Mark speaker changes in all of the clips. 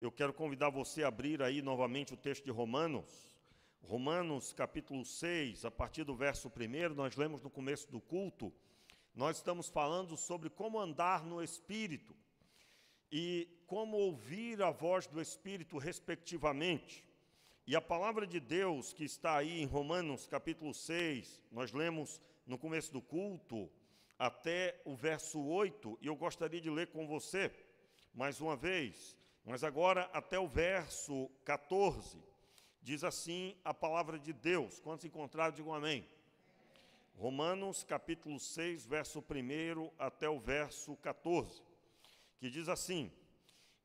Speaker 1: Eu quero convidar você a abrir aí novamente o texto de Romanos. Romanos capítulo 6, a partir do verso 1, nós lemos no começo do culto. Nós estamos falando sobre como andar no Espírito e como ouvir a voz do Espírito respectivamente. E a palavra de Deus que está aí em Romanos capítulo 6, nós lemos no começo do culto até o verso 8, e eu gostaria de ler com você mais uma vez, mas agora até o verso 14. Diz assim a palavra de Deus. Quantos encontraram, digam amém. Romanos capítulo 6, verso 1 até o verso 14, que diz assim: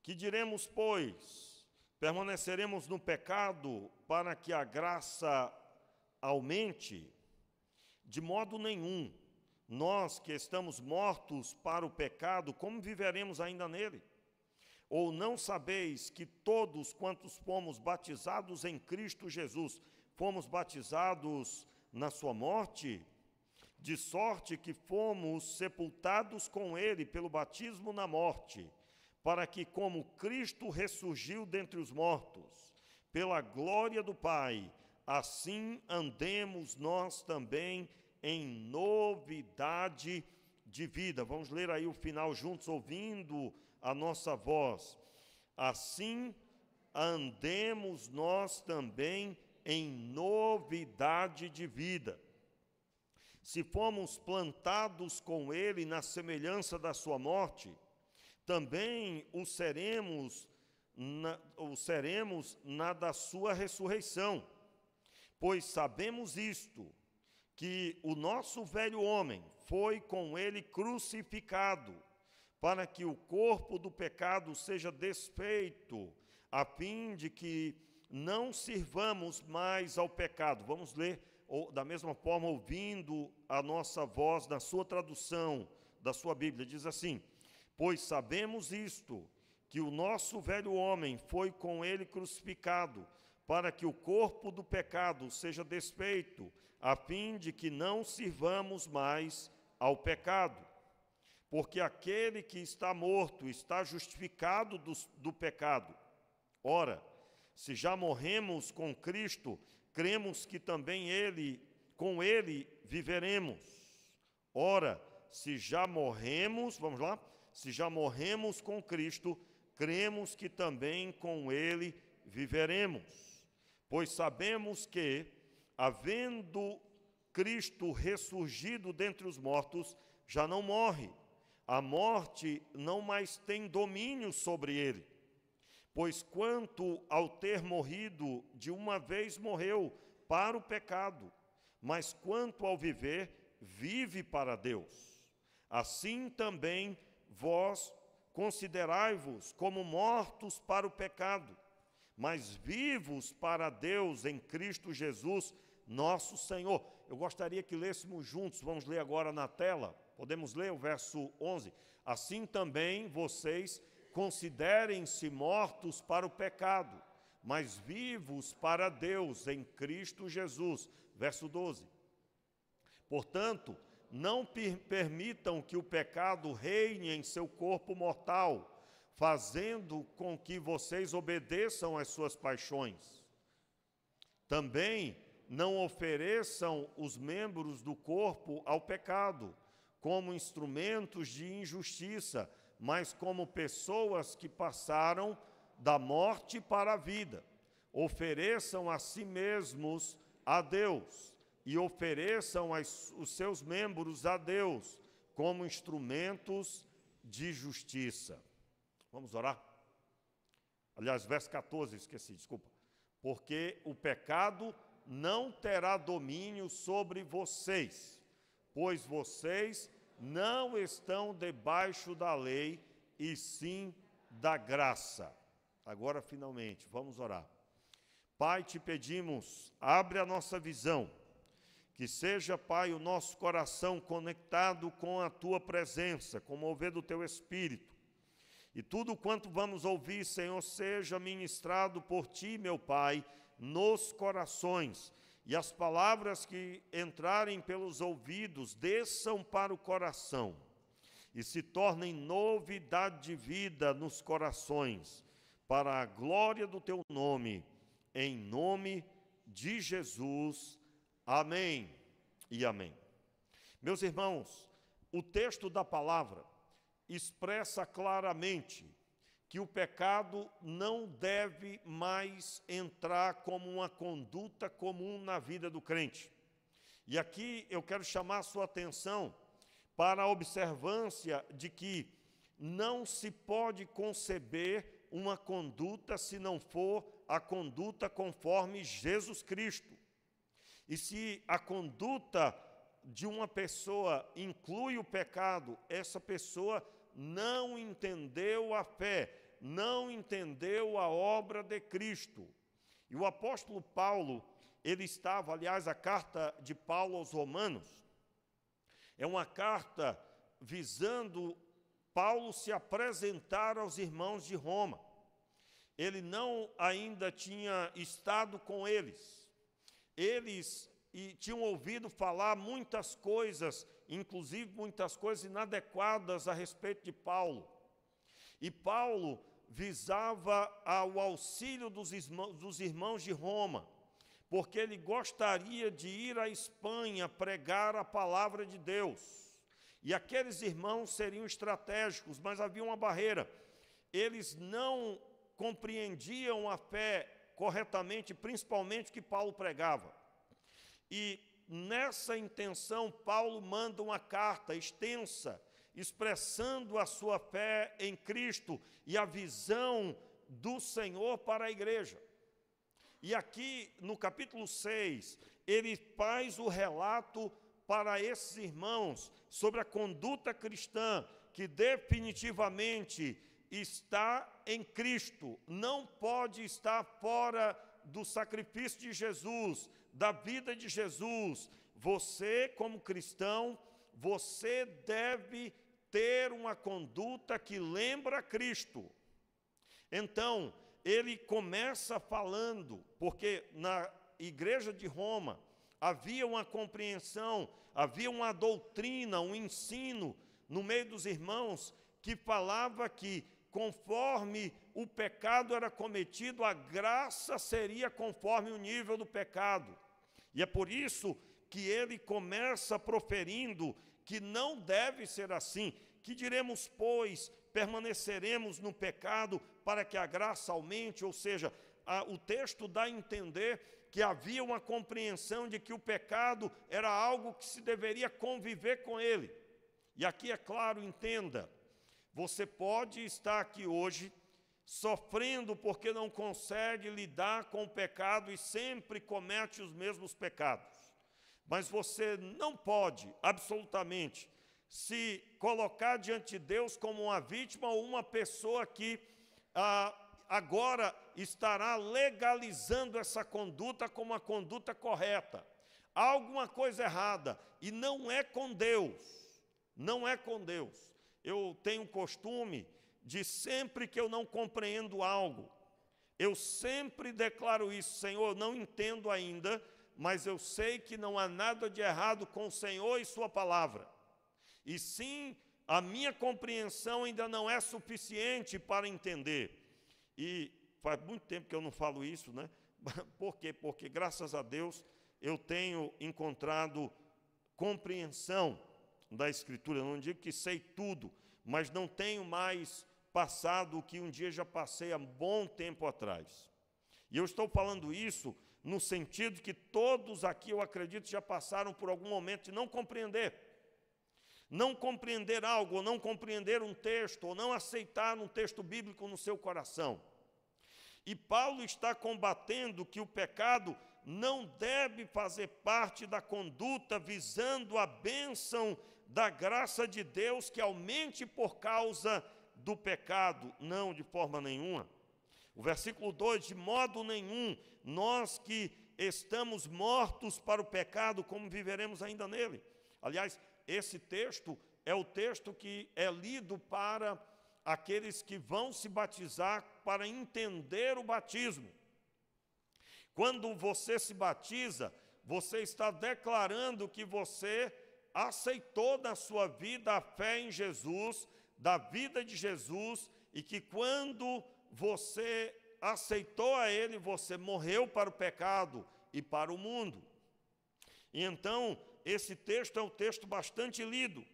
Speaker 1: que diremos, pois? Permaneceremos no pecado para que a graça aumente? De modo nenhum. Nós que estamos mortos para o pecado, como viveremos ainda nele? Ou não sabeis que todos quantos fomos batizados em Cristo Jesus, fomos batizados na sua morte? De sorte que fomos sepultados com ele pelo batismo na morte, para que, como Cristo ressurgiu dentre os mortos, pela glória do Pai, assim andemos nós também em novidade de vida. Vamos ler aí o final juntos, ouvindo a nossa voz. Assim andemos nós também em novidade de vida. Se fomos plantados com ele na semelhança da sua morte, também o seremos na da sua ressurreição. Pois sabemos isto, que o nosso velho homem foi com ele crucificado, para que o corpo do pecado seja desfeito, a fim de que não sirvamos mais ao pecado. Vamos ler da mesma forma, ouvindo a nossa voz na sua tradução da sua Bíblia. Diz assim: pois sabemos isto, que o nosso velho homem foi com ele crucificado, para que o corpo do pecado seja desfeito, a fim de que não sirvamos mais ao pecado. Porque aquele que está morto está justificado do pecado. Ora, se já morremos com Cristo, cremos que também com ele viveremos. Ora, se já morremos, vamos lá? Se já morremos com Cristo, cremos que também com ele viveremos. Pois sabemos que, havendo Cristo ressurgido dentre os mortos, já não morre. A morte não mais tem domínio sobre ele. Pois quanto ao ter morrido, de uma vez morreu para o pecado, mas quanto ao viver, vive para Deus. Assim também vós considerai-vos como mortos para o pecado, mas vivos para Deus em Cristo Jesus, nosso Senhor. Eu gostaria que lêssemos juntos, vamos ler agora na tela, podemos ler o verso 11. Assim também vocês considerem-se mortos para o pecado, mas vivos para Deus em Cristo Jesus. Verso 12. Portanto, não permitam que o pecado reine em seu corpo mortal, fazendo com que vocês obedeçam às suas paixões. Também não ofereçam os membros do corpo ao pecado, como instrumentos de injustiça, mas como pessoas que passaram da morte para a vida. Ofereçam a si mesmos a Deus e ofereçam os seus membros a Deus como instrumentos de justiça. Vamos orar? Aliás, verso 14, esqueci, desculpa. Porque o pecado não terá domínio sobre vocês, pois vocês não estão debaixo da lei, e sim da graça. Agora, finalmente, vamos orar. Pai, te pedimos, abre a nossa visão, que seja, Pai, o nosso coração conectado com a Tua presença, com o mover do Teu Espírito. E tudo quanto vamos ouvir, Senhor, seja ministrado por Ti, meu Pai, nos corações. E as palavras que entrarem pelos ouvidos desçam para o coração e se tornem novidade de vida nos corações, para a glória do teu nome, em nome de Jesus. Amém e amém. Meus irmãos, o texto da palavra expressa claramente que o pecado não deve mais entrar como uma conduta comum na vida do crente. E aqui eu quero chamar a sua atenção para a observância de que não se pode conceber uma conduta se não for a conduta conforme Jesus Cristo. E se a conduta de uma pessoa inclui o pecado, essa pessoa não entendeu a fé, não entendeu a obra de Cristo. E o apóstolo Paulo, ele estava, aliás, a carta de Paulo aos Romanos, é uma carta visando Paulo se apresentar aos irmãos de Roma. Ele não ainda tinha estado com eles. Eles tinham ouvido falar muitas coisas, inclusive muitas coisas inadequadas a respeito de Paulo. E Paulo visava o auxílio dos irmãos de Roma, porque ele gostaria de ir à Espanha pregar a palavra de Deus. E aqueles irmãos seriam estratégicos, mas havia uma barreira. Eles não compreendiam a fé corretamente, principalmente o que Paulo pregava. E nessa intenção, Paulo manda uma carta extensa, expressando a sua fé em Cristo e a visão do Senhor para a igreja. E aqui, no capítulo 6, ele faz o relato para esses irmãos sobre a conduta cristã, que definitivamente está em Cristo, não pode estar fora do sacrifício de Jesus, da vida de Jesus. Você, como cristão, você deve ter uma conduta que lembra Cristo. Então, ele começa falando, porque na igreja de Roma havia uma compreensão, havia uma doutrina, um ensino no meio dos irmãos que falava que conforme o pecado era cometido, a graça seria conforme o nível do pecado. E é por isso que ele começa proferindo que não deve ser assim. Que diremos, pois, permaneceremos no pecado para que a graça aumente? Ou seja, o texto dá a entender que havia uma compreensão de que o pecado era algo que se deveria conviver com ele. E aqui, é claro, entenda, você pode estar aqui hoje sofrendo porque não consegue lidar com o pecado e sempre comete os mesmos pecados. Mas você não pode, absolutamente, se colocar diante de Deus como uma vítima ou uma pessoa que agora estará legalizando essa conduta como uma conduta correta. Há alguma coisa errada e não é com Deus, não é com Deus. Eu tenho o costume de sempre que eu não compreendo algo, eu sempre declaro isso: Senhor, não entendo ainda, mas eu sei que não há nada de errado com o Senhor e sua palavra. E sim, a minha compreensão ainda não é suficiente para entender. E faz muito tempo que eu não falo isso, né? Por quê? Porque, graças a Deus, eu tenho encontrado compreensão da Escritura. Eu não digo que sei tudo, mas não tenho mais passado o que um dia já passei há bom tempo atrás. E eu estou falando isso no sentido que todos aqui, eu acredito, já passaram por algum momento de não compreender. Não compreender algo, ou não compreender um texto, ou não aceitar um texto bíblico no seu coração. E Paulo está combatendo que o pecado não deve fazer parte da conduta visando a bênção da graça de Deus que aumente por causa do pecado. Não, de forma nenhuma. O versículo 2, de modo nenhum, nós que estamos mortos para o pecado, como viveremos ainda nele? Aliás, esse texto é o texto que é lido para aqueles que vão se batizar para entender o batismo. Quando você se batiza, você está declarando que você aceitou na sua vida a fé em Jesus, da vida de Jesus, e que quando você aceitou a Ele, você morreu para o pecado e para o mundo. E então, esse texto é um texto bastante lido.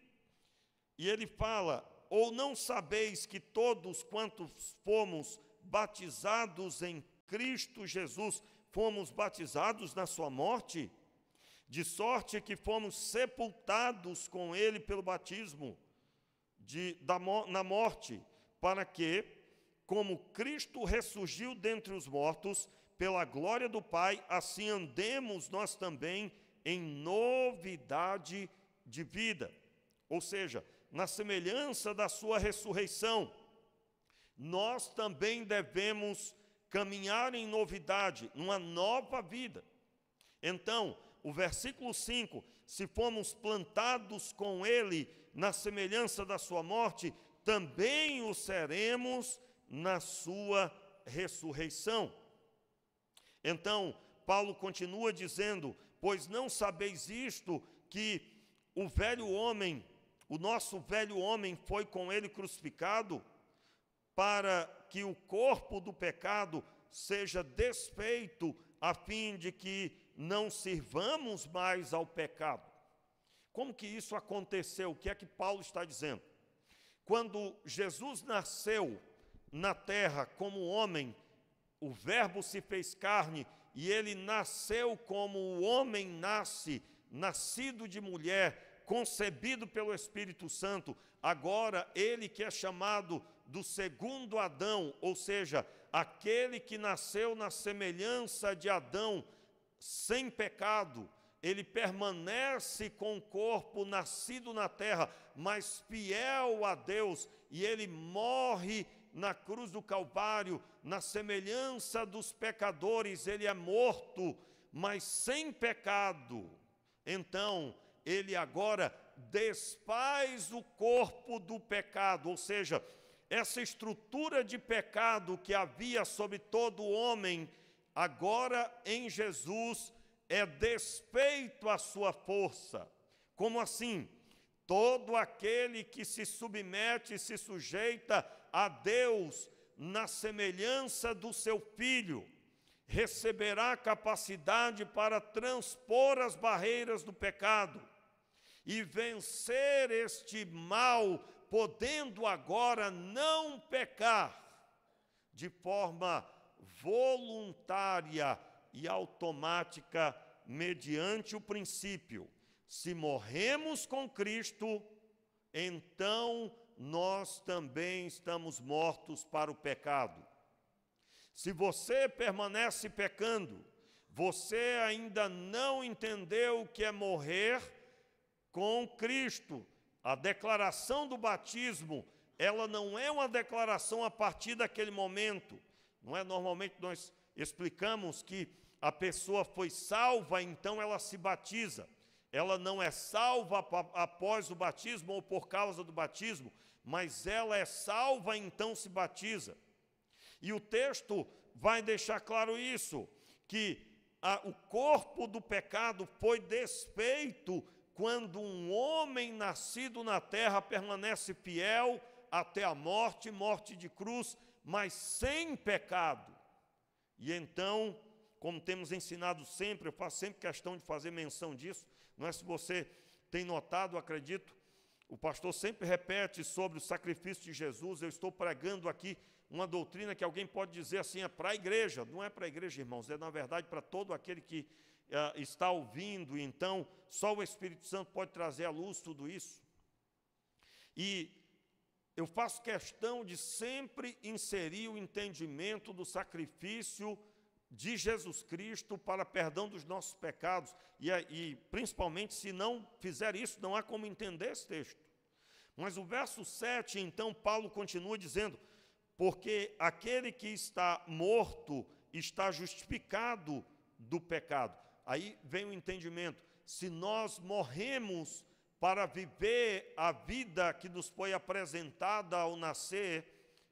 Speaker 1: E ele fala: ou não sabeis que todos quantos fomos batizados em Cristo Jesus, fomos batizados na sua morte? De sorte que fomos sepultados com ele pelo batismo na morte, para que, como Cristo ressurgiu dentre os mortos, pela glória do Pai, assim andemos nós também em novidade de vida. Ou seja, na semelhança da sua ressurreição, nós também devemos caminhar em novidade, numa nova vida. Então, o versículo 5, se fomos plantados com ele na semelhança da sua morte, também o seremos na sua ressurreição. Então, Paulo continua dizendo: pois não sabeis isto, que o velho homem, o nosso velho homem foi com ele crucificado, para que o corpo do pecado seja desfeito, a fim de que não sirvamos mais ao pecado. Como que isso aconteceu? O que é que Paulo está dizendo? Quando Jesus nasceu na terra como homem, o Verbo se fez carne e ele nasceu como o homem nasce, nascido de mulher, concebido pelo Espírito Santo. Agora, ele que é chamado do segundo Adão, ou seja, aquele que nasceu na semelhança de Adão, sem pecado, ele permanece com o corpo nascido na terra, mas fiel a Deus, e ele morre na cruz do Calvário, na semelhança dos pecadores, ele é morto, mas sem pecado. Então, ele agora desfaz o corpo do pecado, ou seja, essa estrutura de pecado que havia sobre todo homem, agora em Jesus é desfeito a sua força. Como assim? Todo aquele que se submete e se sujeita a Deus na semelhança do seu Filho, receberá capacidade para transpor as barreiras do pecado e vencer este mal, podendo agora não pecar de forma voluntária e automática, mediante o princípio: se morremos com Cristo, então nós também estamos mortos para o pecado. Se você permanece pecando, você ainda não entendeu o que é morrer com Cristo. A declaração do batismo, ela não é uma declaração a partir daquele momento. Não é? Normalmente nós explicamos que a pessoa foi salva, então ela se batiza. Ela não é salva após o batismo ou por causa do batismo, mas ela é salva, então se batiza. E o texto vai deixar claro isso, que o corpo do pecado foi desfeito quando um homem nascido na terra permanece fiel até a morte, morte de cruz, mas sem pecado. E então, como temos ensinado sempre, eu faço sempre questão de fazer menção disso, não é? Se você tem notado, acredito, o pastor sempre repete sobre o sacrifício de Jesus. Eu estou pregando aqui uma doutrina que alguém pode dizer assim, é para a igreja. Não é para a igreja, irmãos, é na verdade para todo aquele que está ouvindo. Então, só o Espírito Santo pode trazer à luz tudo isso. E eu faço questão de sempre inserir o entendimento do sacrifício de Jesus Cristo para perdão dos nossos pecados, e principalmente se não fizer isso, não há como entender esse texto. Mas o verso 7, então, Paulo continua dizendo: porque aquele que está morto está justificado do pecado. Aí vem o entendimento: se nós morremos para viver a vida que nos foi apresentada ao nascer,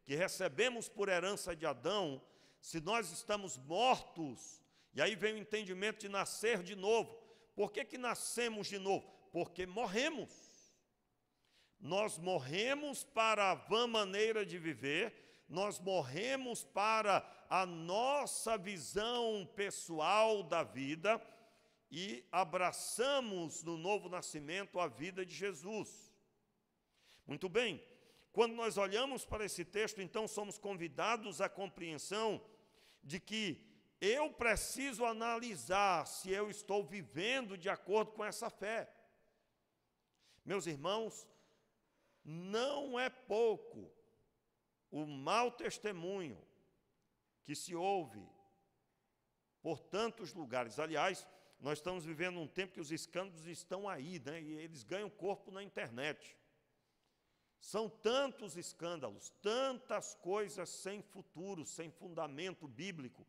Speaker 1: que recebemos por herança de Adão, se nós estamos mortos, e aí vem o entendimento de nascer de novo. Por que nascemos de novo? Porque morremos. Nós morremos para a vã maneira de viver, nós morremos para a nossa visão pessoal da vida e abraçamos no novo nascimento a vida de Jesus. Muito bem, quando nós olhamos para esse texto, então somos convidados à compreensão de que eu preciso analisar se eu estou vivendo de acordo com essa fé. Meus irmãos, não é pouco o mau testemunho que se ouve por tantos lugares. Aliás, nós estamos vivendo um tempo que os escândalos estão aí, né? E eles ganham corpo na internet. São tantos escândalos, tantas coisas sem futuro, sem fundamento bíblico.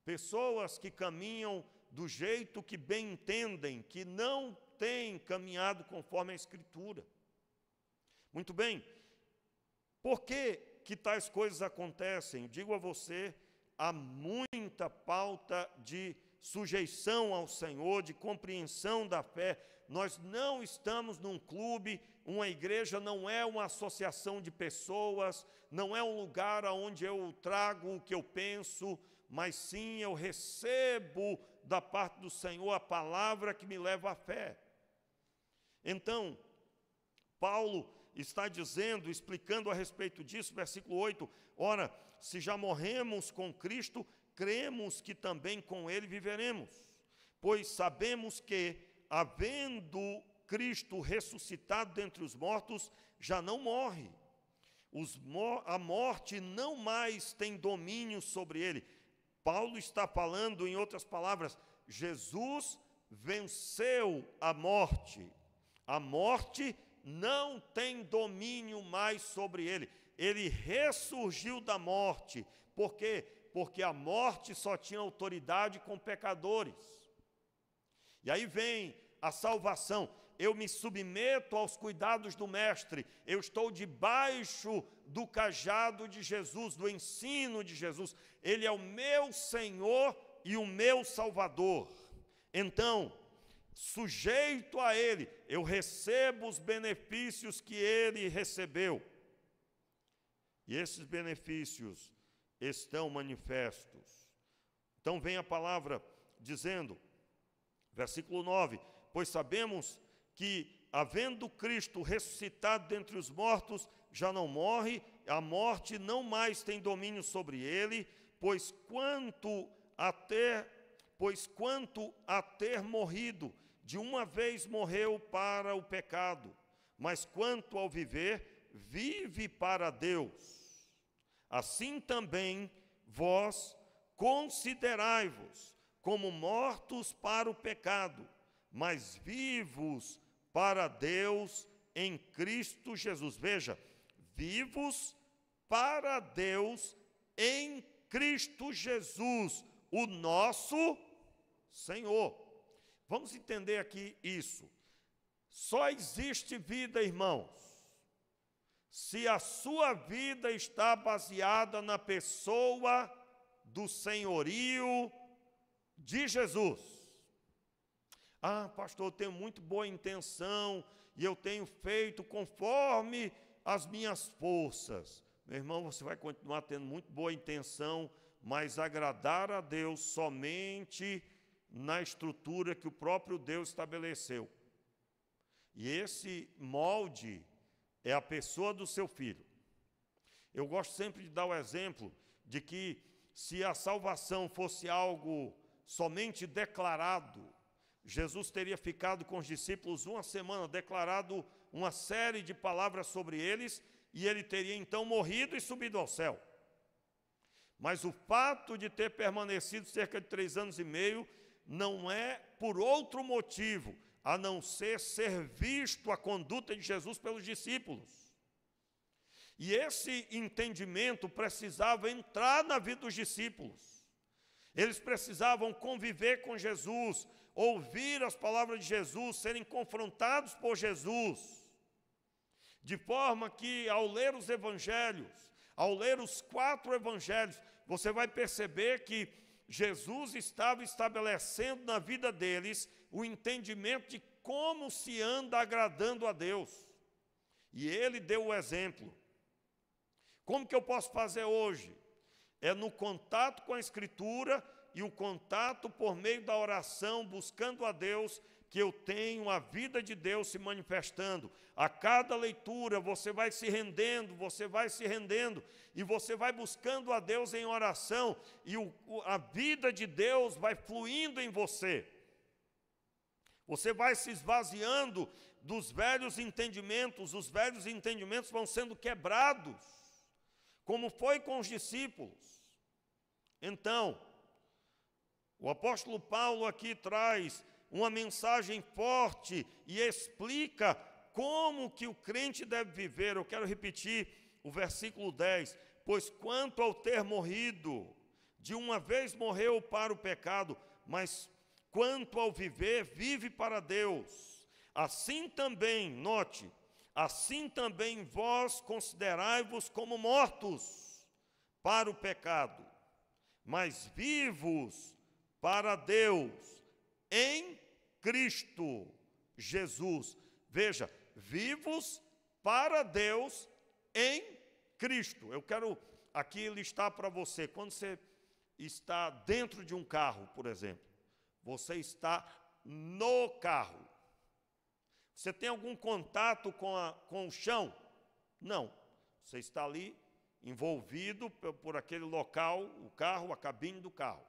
Speaker 1: Pessoas que caminham do jeito que bem entendem, que não têm caminhado conforme a Escritura. Muito bem, por que tais coisas acontecem? Digo a você, há muita pauta de sujeição ao Senhor, de compreensão da fé. Nós não estamos num clube, uma igreja não é uma associação de pessoas, não é um lugar onde eu trago o que eu penso, mas sim eu recebo da parte do Senhor a palavra que me leva à fé. Então, Paulo está dizendo, explicando a respeito disso, versículo 8, ora, se já morremos com Cristo, cremos que também com Ele viveremos, pois sabemos que, havendo Cristo ressuscitado dentre os mortos, já não morre. A morte não mais tem domínio sobre ele. Paulo está falando, em outras palavras, Jesus venceu a morte. A morte não tem domínio mais sobre ele. Ele ressurgiu da morte. Por quê? Porque a morte só tinha autoridade com pecadores. E aí vem a salvação. Eu me submeto aos cuidados do Mestre. Eu estou debaixo do cajado de Jesus, do ensino de Jesus. Ele é o meu Senhor e o meu Salvador. Então, sujeito a Ele, eu recebo os benefícios que Ele recebeu. E esses benefícios estão manifestos. Então vem a palavra dizendo, versículo 9, pois sabemos que, havendo Cristo ressuscitado dentre os mortos, já não morre, a morte não mais tem domínio sobre ele, pois quanto a ter morrido, de uma vez morreu para o pecado, mas quanto ao viver, vive para Deus. Assim também vós considerai-vos como mortos para o pecado, mas vivos para Deus em Cristo Jesus. Veja, vivos para Deus em Cristo Jesus, o nosso Senhor. Vamos entender aqui isso. Só existe vida, irmãos, se a sua vida está baseada na pessoa do senhorio de Jesus. Ah, pastor, eu tenho muito boa intenção e eu tenho feito conforme as minhas forças. Meu irmão, você vai continuar tendo muito boa intenção, mas agradar a Deus somente na estrutura que o próprio Deus estabeleceu. E esse molde é a pessoa do seu filho. Eu gosto sempre de dar o exemplo de que se a salvação fosse algo somente declarado, Jesus teria ficado com os discípulos uma semana, declarado uma série de palavras sobre eles, e ele teria então morrido e subido ao céu. Mas o fato de ter permanecido cerca de 3 anos e meio não é por outro motivo, a não ser visto a conduta de Jesus pelos discípulos. E esse entendimento precisava entrar na vida dos discípulos. Eles precisavam conviver com Jesus, ouvir as palavras de Jesus, serem confrontados por Jesus. De forma que, ao ler os evangelhos, ao ler os 4 evangelhos, você vai perceber que Jesus estava estabelecendo na vida deles o entendimento de como se anda agradando a Deus. E ele deu o exemplo. Como que eu posso fazer hoje? É no contato com a Escritura e o contato por meio da oração, buscando a Deus, que eu tenho a vida de Deus se manifestando. A cada leitura você vai se rendendo, e você vai buscando a Deus em oração, e a vida de Deus vai fluindo em você. Você vai se esvaziando dos velhos entendimentos, os velhos entendimentos vão sendo quebrados, como foi com os discípulos. Então, o apóstolo Paulo aqui traz uma mensagem forte e explica como que o crente deve viver. Eu quero repetir o versículo 10. Pois quanto ao ter morrido, de uma vez morreu para o pecado, mas quanto ao viver, vive para Deus. Assim também, note, assim também vós considerai-vos como mortos para o pecado, mas vivos para Deus em Cristo Jesus. Veja, vivos para Deus em Cristo. Eu quero aqui listar para você, quando você está dentro de um carro, por exemplo, você está no carro. Você tem algum contato com o chão? Não. Você está ali envolvido por aquele local, o carro, a cabine do carro.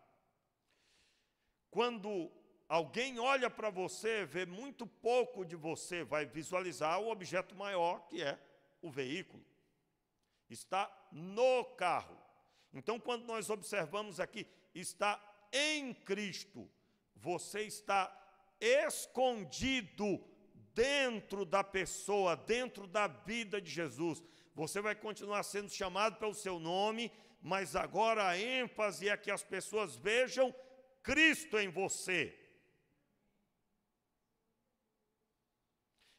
Speaker 1: Quando alguém olha para você, vê muito pouco de você, vai visualizar o objeto maior, que é o veículo. Está no carro. Então, quando nós observamos aqui, está em Cristo, você está escondido dentro da pessoa, dentro da vida de Jesus. Você vai continuar sendo chamado pelo seu nome, mas agora a ênfase é que as pessoas vejam Cristo em você.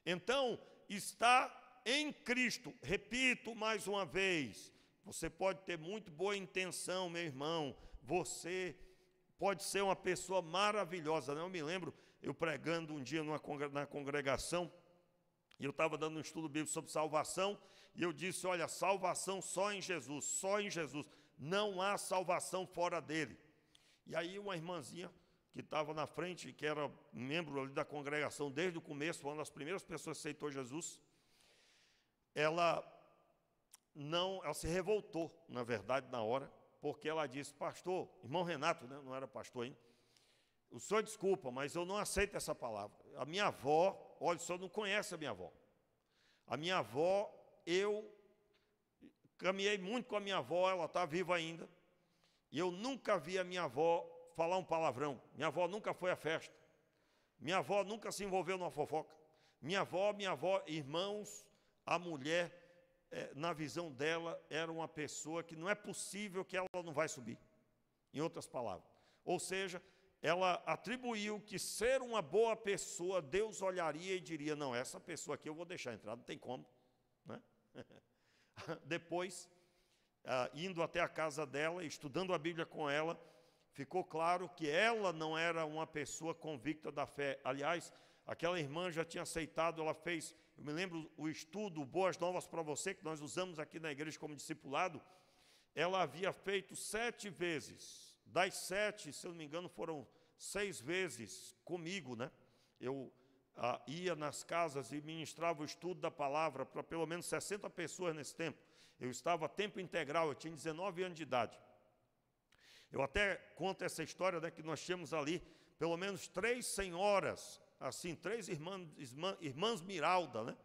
Speaker 1: Então, está em Cristo. Repito mais uma vez, você pode ter muito boa intenção, meu irmão, você pode ser uma pessoa maravilhosa, né? Eu me lembro, eu pregando um dia na congregação, e eu estava dando um estudo bíblico sobre salvação, e eu disse, olha, salvação só em Jesus, não há salvação fora dele. E aí uma irmãzinha que estava na frente, que era membro ali da congregação desde o começo, foi uma das primeiras pessoas que aceitou Jesus, ela se revoltou, na verdade, na hora, porque ela disse, pastor, irmão Renato, né, não era pastor ainda, o senhor desculpa, mas eu não aceito essa palavra. A minha avó, olha, o senhor não conhece a minha avó. A minha avó, eu caminhei muito com a minha avó, ela está viva ainda, e eu nunca vi a minha avó falar um palavrão. Minha avó nunca foi à festa. Minha avó nunca se envolveu numa fofoca. Minha avó, irmãos, a mulher, na visão dela, era uma pessoa que não é possível que ela não vai subir. Em outras palavras. Ou seja, ela atribuiu que ser uma boa pessoa, Deus olharia e diria, não, essa pessoa aqui eu vou deixar entrar, não tem como. Né? Depois, indo até a casa dela, estudando a Bíblia com ela, ficou claro que ela não era uma pessoa convicta da fé. Aliás, aquela irmã já tinha aceitado, ela fez, eu me lembro o estudo Boas Novas para Você, que nós usamos aqui na igreja como discipulado, ela havia feito 7 vezes. Das 7, se eu não me engano, foram 6 vezes comigo, né? Eu ia nas casas e ministrava o estudo da palavra para pelo menos 60 pessoas nesse tempo. Eu estava a tempo integral, eu tinha 19 anos de idade. Eu até conto essa história, né, que nós tínhamos ali pelo menos 3 senhoras, assim, 3 irmãs Miralda, né?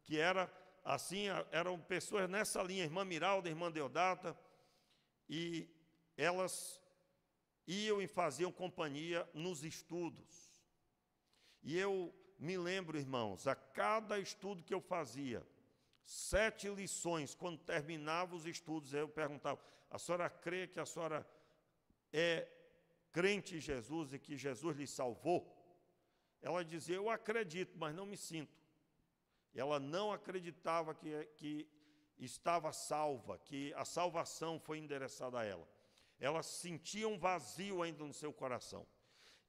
Speaker 1: Que eram pessoas nessa linha, irmã Miralda, irmã Deodata, e elas iam e faziam companhia nos estudos. E eu me lembro, irmãos, a cada estudo que eu fazia, 7 lições, quando terminava os estudos, eu perguntava, a senhora crê que a senhora é crente em Jesus e que Jesus lhe salvou? Ela dizia, eu acredito, mas não me sinto. Ela não acreditava que estava salva, que a salvação foi endereçada a ela. Ela sentia um vazio ainda no seu coração.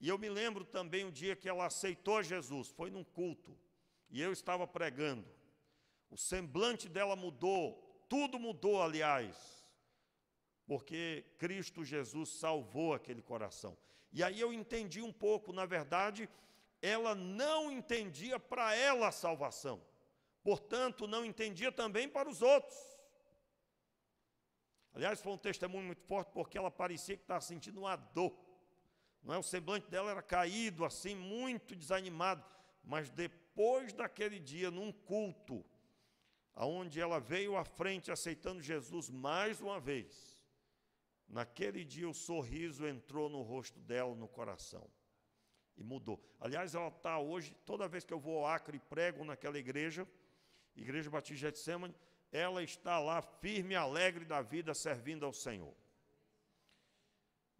Speaker 1: E eu me lembro também o dia que ela aceitou Jesus, foi num culto, e eu estava pregando. O semblante dela mudou, tudo mudou, aliás, porque Cristo Jesus salvou aquele coração. E aí eu entendi um pouco, na verdade, ela não entendia para ela a salvação, portanto, não entendia também para os outros. Aliás, foi um testemunho muito forte, porque ela parecia que estava sentindo uma dor. Não é? O semblante dela era caído, assim, muito desanimado. Mas depois daquele dia, num culto, onde ela veio à frente aceitando Jesus mais uma vez, naquele dia o sorriso entrou no rosto dela, no coração, e mudou. Aliás, ela está hoje, toda vez que eu vou ao Acre e prego naquela igreja, Igreja Batista Getsemane, ela está lá firme e alegre da vida, servindo ao Senhor.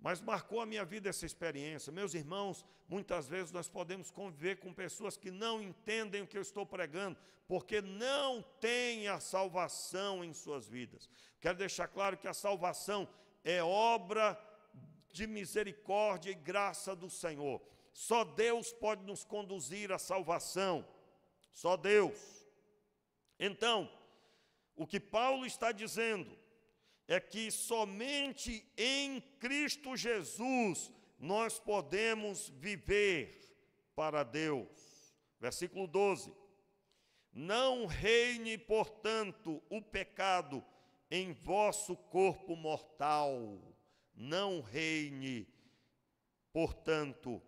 Speaker 1: Mas marcou a minha vida essa experiência. Meus irmãos, muitas vezes nós podemos conviver com pessoas que não entendem o que eu estou pregando, porque não têm a salvação em suas vidas. Quero deixar claro que a salvação é obra de misericórdia e graça do Senhor. Só Deus pode nos conduzir à salvação. Só Deus. Então, o que Paulo está dizendo é que somente em Cristo Jesus nós podemos viver para Deus. Versículo 12. Não reine, portanto, o pecado em vosso corpo mortal. Não reine, portanto,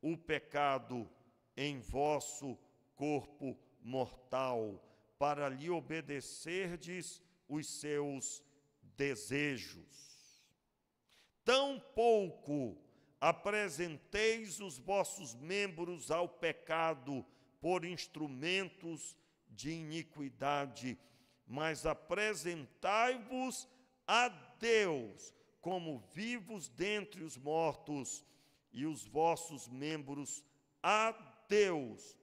Speaker 1: o pecado em vosso corpo mortal, para lhe obedecerdes os seus desejos. Tampouco apresenteis os vossos membros ao pecado por instrumentos de iniquidade, mas apresentai-vos a Deus como vivos dentre os mortos, e os vossos membros a Deus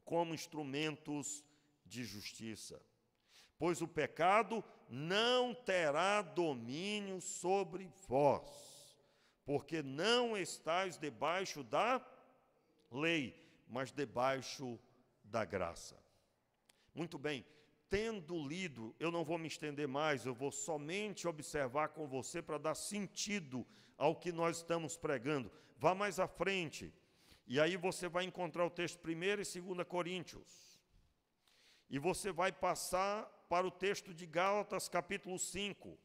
Speaker 1: como instrumentos de justiça. Pois o pecado não terá domínio sobre vós, porque não estáis debaixo da lei, mas debaixo da graça. Muito bem, tendo lido, eu não vou me estender mais, eu vou somente observar com você para dar sentido ao que nós estamos pregando. Vá mais à frente, e aí você vai encontrar o texto 1 e 2 Coríntios. E você vai passar para o texto de Gálatas, capítulo 5.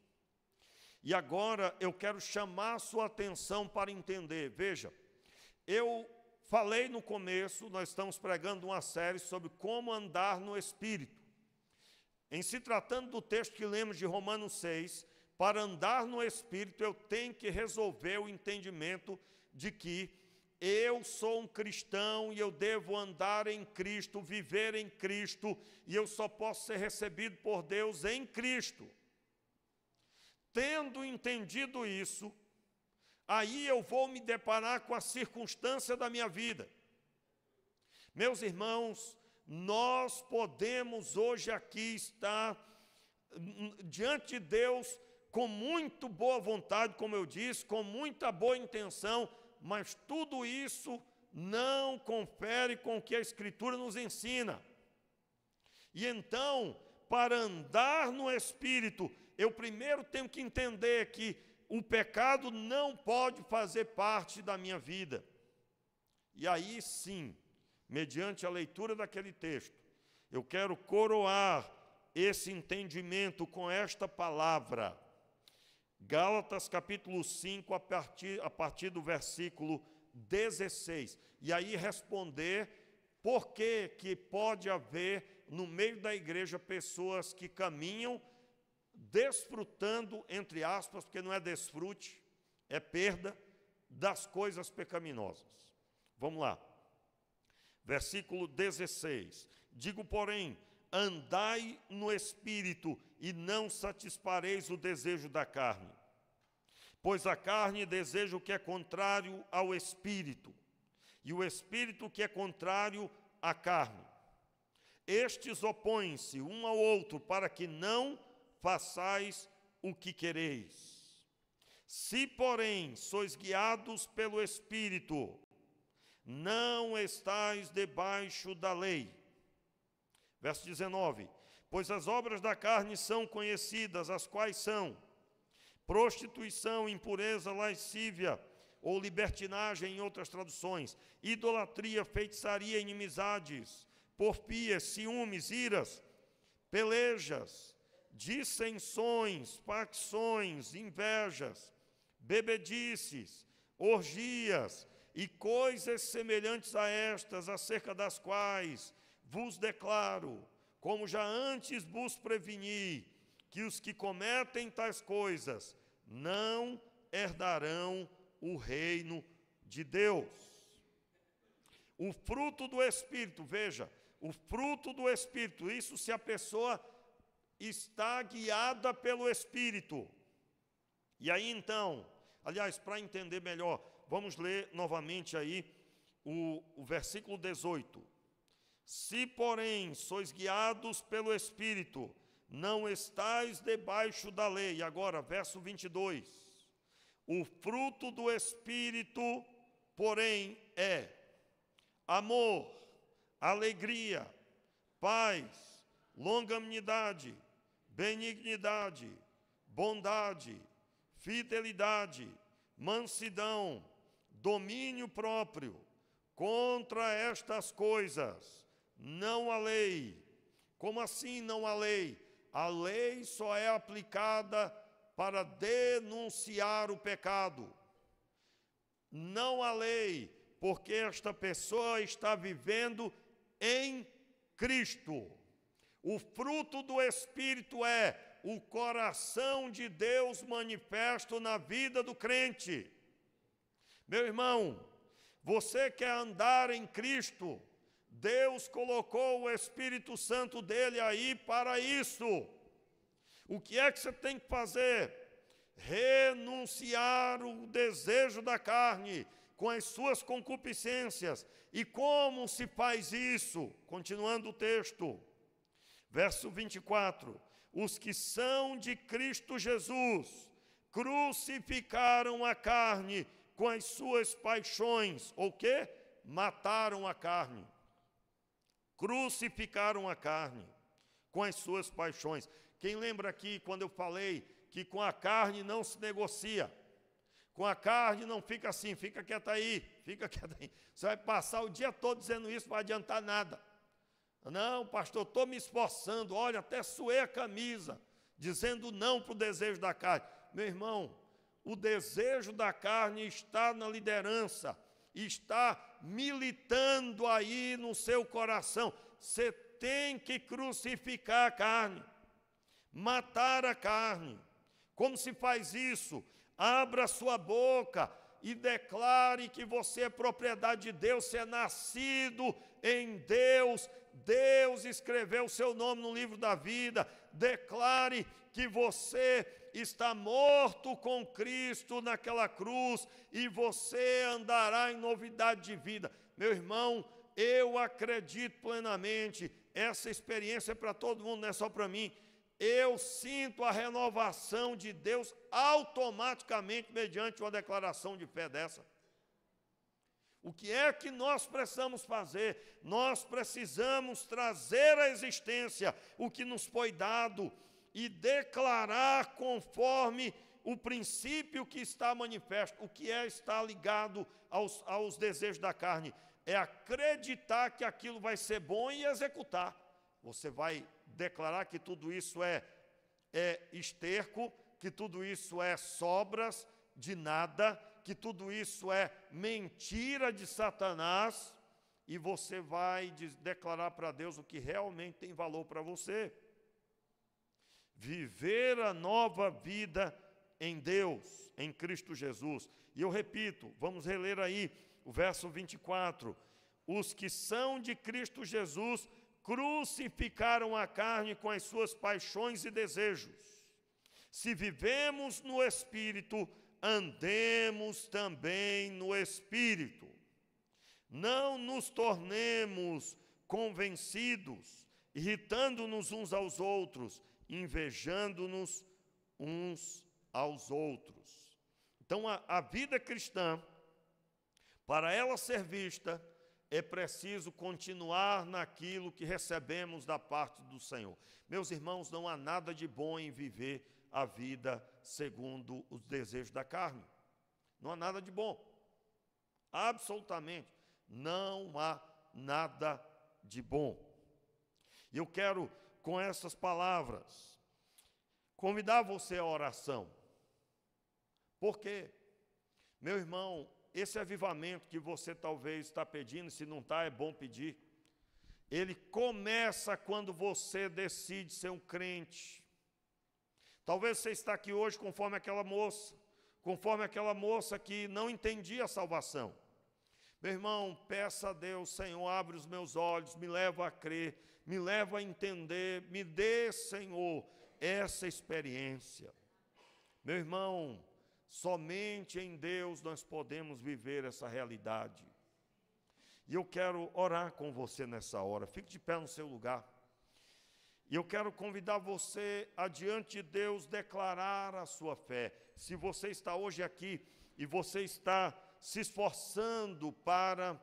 Speaker 1: E agora eu quero chamar a sua atenção para entender. Veja, eu falei no começo, nós estamos pregando uma série sobre como andar no Espírito. Em se tratando do texto que lemos de Romanos 6, para andar no Espírito eu tenho que resolver o entendimento de que eu sou um cristão e eu devo andar em Cristo, viver em Cristo, e eu só posso ser recebido por Deus em Cristo. Tendo entendido isso, aí eu vou me deparar com a circunstância da minha vida. Meus irmãos, nós podemos hoje aqui estar diante de Deus com muito boa vontade, como eu disse, com muita boa intenção, mas tudo isso não confere com o que a Escritura nos ensina. E então, para andar no Espírito, eu primeiro tenho que entender que o pecado não pode fazer parte da minha vida. E aí sim, mediante a leitura daquele texto, eu quero coroar esse entendimento com esta palavra. Gálatas capítulo 5, a partir do versículo 16. E aí responder por que pode haver no meio da igreja pessoas que caminham desfrutando, entre aspas, porque não é desfrute, é perda das coisas pecaminosas. Vamos lá. Versículo 16. Digo, porém, andai no Espírito e não satisfareis o desejo da carne. Pois a carne deseja o que é contrário ao Espírito, e o Espírito que é contrário à carne. Estes opõem-se um ao outro para que não façais o que quereis. Se, porém, sois guiados pelo Espírito, não estáis debaixo da lei. Verso 19. Pois as obras da carne são conhecidas, as quais são prostituição, impureza, lascívia, ou libertinagem em outras traduções, idolatria, feitiçaria, inimizades, porfias, ciúmes, iras, pelejas, dissensões, facções, invejas, bebedices, orgias e coisas semelhantes a estas, acerca das quais vos declaro, como já antes vos preveni, que os que cometem tais coisas não herdarão o reino de Deus. O fruto do Espírito, veja, o fruto do Espírito, isso se a pessoa está guiada pelo Espírito. E aí então, aliás, para entender melhor, vamos ler novamente aí o versículo 18. Se, porém, sois guiados pelo Espírito, não estais debaixo da lei. Agora, verso 22. O fruto do Espírito, porém, é amor, alegria, paz, longanimidade, benignidade, bondade, fidelidade, mansidão, domínio próprio. Contra estas coisas não há lei. Como assim não há lei? A lei só é aplicada para denunciar o pecado. Não há lei, porque esta pessoa está vivendo em Cristo. O fruto do Espírito é o coração de Deus manifesto na vida do crente. Meu irmão, você quer andar em Cristo? Deus colocou o Espírito Santo dele aí para isso. O que é que você tem que fazer? Renunciar o desejo da carne com as suas concupiscências. E como se faz isso? Continuando o texto, verso 24. Os que são de Cristo Jesus crucificaram a carne com as suas paixões. Ou quê? Mataram a carne. Crucificaram a carne com as suas paixões. Quem lembra aqui quando eu falei que com a carne não se negocia? Com a carne não fica assim, fica quieto aí, fica quieto aí. Você vai passar o dia todo dizendo isso, não vai adiantar nada. Não, pastor, estou me esforçando, olha, até suei a camisa, dizendo não para o desejo da carne. Meu irmão, o desejo da carne está na liderança, está militando aí no seu coração. Você tem que crucificar a carne, matar a carne. Como se faz isso? Abra sua boca e declare que você é propriedade de Deus, você é nascido em Deus, Deus escreveu o seu nome no livro da vida. Declare que você está morto com Cristo naquela cruz e você andará em novidade de vida. Meu irmão, eu acredito plenamente, essa experiência é para todo mundo, não é só para mim. Eu sinto a renovação de Deus automaticamente mediante uma declaração de fé dessa. O que é que nós precisamos fazer? Nós precisamos trazer à existência o que nos foi dado e declarar conforme o princípio que está manifesto. O que é estar ligado aos desejos da carne? É acreditar que aquilo vai ser bom e executar. Você vai declarar que tudo isso é esterco, que tudo isso é sobras de nada, que tudo isso é mentira de Satanás, e você vai declarar para Deus o que realmente tem valor para você. Viver a nova vida em Deus, em Cristo Jesus. E eu repito, vamos reler aí o verso 24. Os que são de Cristo Jesus crucificaram a carne com as suas paixões e desejos. Se vivemos no Espírito, andemos também no Espírito. Não nos tornemos convencidos, irritando-nos uns aos outros, invejando-nos uns aos outros. Então, a vida cristã, para ela ser vista, é preciso continuar naquilo que recebemos da parte do Senhor. Meus irmãos, não há nada de bom em viver a vida segundo os desejos da carne. Não há nada de bom. Absolutamente. Não há nada de bom. E eu quero, com essas palavras, convidar você à oração. Por quê? Meu irmão, esse avivamento que você talvez está pedindo, se não está, é bom pedir. Ele começa quando você decide ser um crente. Talvez você está aqui hoje conforme aquela moça que não entendia a salvação. Meu irmão, peça a Deus: Senhor, abre os meus olhos, me leva a crer, me leva a entender, me dê, Senhor, essa experiência. Meu irmão, somente em Deus nós podemos viver essa realidade. E eu quero orar com você nessa hora. Fique de pé no seu lugar. E eu quero convidar você a, diante de Deus, declarar a sua fé. Se você está hoje aqui e você está se esforçando para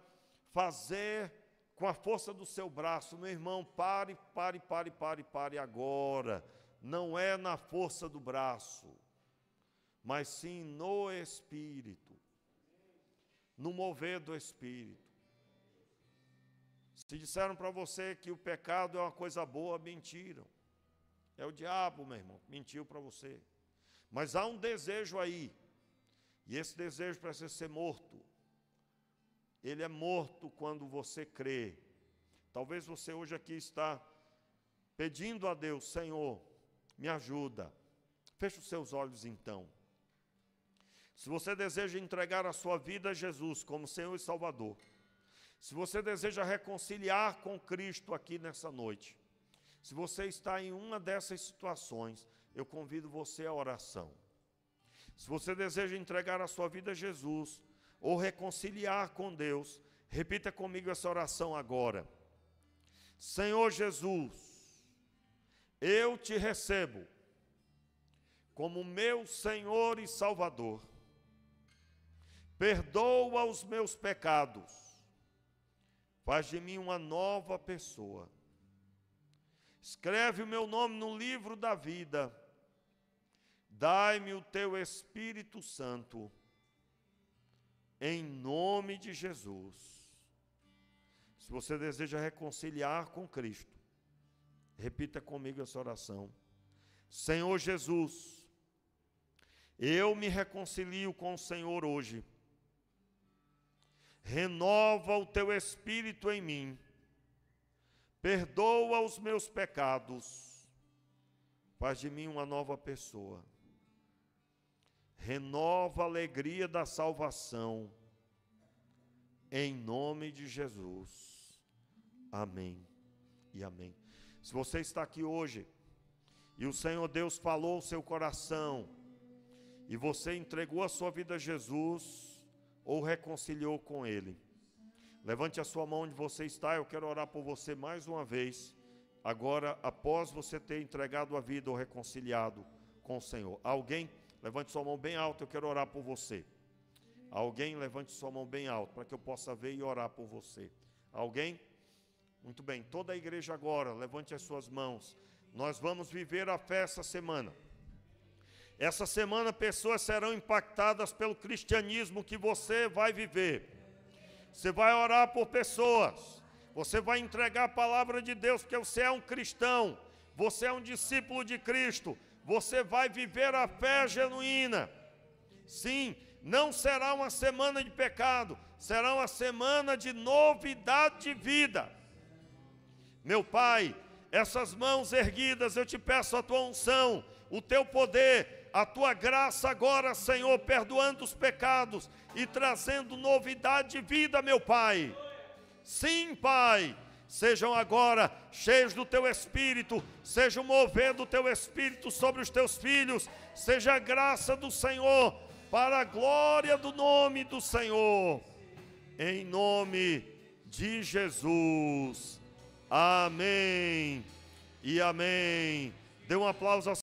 Speaker 1: fazer com a força do seu braço, meu irmão, pare agora. Não é na força do braço, mas sim no Espírito, no mover do Espírito. Se disseram para você que o pecado é uma coisa boa, mentiram. É o diabo, meu irmão, mentiu para você. Mas há um desejo aí, e esse desejo precisa ser morto. Ele é morto quando você crê. Talvez você hoje aqui está pedindo a Deus: Senhor, me ajuda. Feche os seus olhos então. Se você deseja entregar a sua vida a Jesus como Senhor e Salvador, se você deseja reconciliar com Cristo aqui nessa noite, se você está em uma dessas situações, eu convido você à oração. Se você deseja entregar a sua vida a Jesus ou reconciliar com Deus, repita comigo essa oração agora. Senhor Jesus, eu te recebo como meu Senhor e Salvador. Perdoa os meus pecados. Faz de mim uma nova pessoa. Escreve o meu nome no livro da vida. Dai-me o teu Espírito Santo. Em nome de Jesus. Se você deseja reconciliar com Cristo, repita comigo essa oração. Senhor Jesus, eu me reconcilio com o Senhor hoje. Renova o teu Espírito em mim. Perdoa os meus pecados. Faz de mim uma nova pessoa. Renova a alegria da salvação. Em nome de Jesus. Amém e amém. Se você está aqui hoje e o Senhor Deus falou ao seu coração e você entregou a sua vida a Jesus ou reconciliou com Ele, levante a sua mão onde você está. Eu quero orar por você mais uma vez, agora após você ter entregado a vida ou reconciliado com o Senhor. Alguém? Levante sua mão bem alta, eu quero orar por você. Alguém? Levante sua mão bem alta, para que eu possa ver e orar por você. Alguém? Muito bem, toda a igreja agora, levante as suas mãos. Nós vamos viver a fé essa semana. Essa semana pessoas serão impactadas pelo cristianismo que você vai viver. Você vai orar por pessoas. Você vai entregar a palavra de Deus, porque você é um cristão. Você é um discípulo de Cristo. Você vai viver a fé genuína. Sim, não será uma semana de pecado. Será uma semana de novidade de vida. Meu Pai, essas mãos erguidas, eu te peço a tua unção, o teu poder, a tua graça agora, Senhor, perdoando os pecados e trazendo novidade de vida, meu Pai. Sim, Pai, sejam agora cheios do teu Espírito, seja o mover do teu Espírito sobre os teus filhos, seja a graça do Senhor, para a glória do nome do Senhor, em nome de Jesus. Amém e amém. Dê um aplauso ao